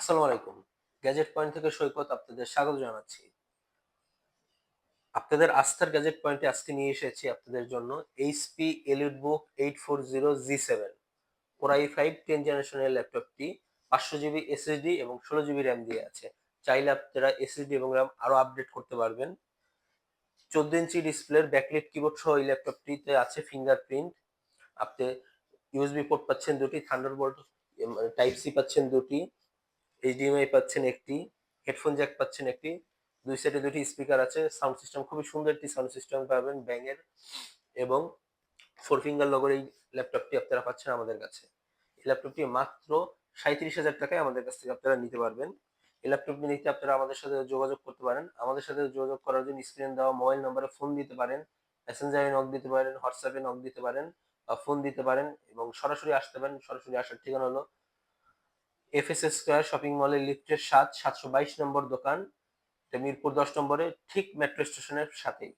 আসসালামু আলাইকুম। Gadget point থেকে সৈকত আপনাদের স্বাগত জানাচ্ছি। আপনাদের আস্থার গ্যাজেট পয়েন্টে আজকে নিয়ে এসেছি আপনাদের জন্য HP EliteBook 840G7 Core i5 10 জেনারেশনের ল্যাপটপটি 500 জিবি এসএসডি এবং 16 জিবি র্যাম দিয়ে আছে। চাইলে আপনারা এসএসডি এবং র্যাম আরো আপডেট করতে পারবেন। 14 ইঞ্চি ডিসপ্লের ব্যাকলাইট কিবোর্ড সহ এই ল্যাপটপটিতে আছে ফিঙ্গারপ্রিন্ট। আপনি ইউএসবি পোর্ট পাচ্ছেন দুটি, থান্ডারবোল্ট টাইপ সি পাচ্ছেন দুটি, এইচডিএমআই পাচ্ছেন একটি, হেডফোন জ্যাক পাচ্ছেন একটি, দুই সাইডে দুটি স্পিকার আছে, সাউন্ড সিস্টেম খুবই সুন্দর একটি সাউন্ড সিস্টেম পাবেন ব্যাঙের, এবং ফোর ফিঙ্গার লগোর এই ল্যাপটপটি আপনারা পাচ্ছেন আমাদের কাছে। এই ল্যাপটপটি মাত্র 37,000 টাকায় আমাদের কাছ থেকে আপনারা নিতে পারবেন। এই ল্যাপটপটি নিতে আপনারা আমাদের সাথে যোগাযোগ করতে পারেন। আমাদের সাথে যোগাযোগ করার জন্য স্ক্রিনে দেওয়া মোবাইল নাম্বারে ফোন দিতে পারেন, মেসেঞ্জারে নক দিতে পারেন, হোয়াটসঅ্যাপে নক দিতে পারেন বা ফোন দিতে পারেন, এবং সরাসরি আসতে পারেন। সরাসরি আসার ঠিকানা হলো এফএস স্কয়ার শপিং মলের লিফটের 7 722 নম্বর দোকান, এটা মিরপুর 10 নম্বরে, ঠিক মেট্রো স্টেশনের সাথেই।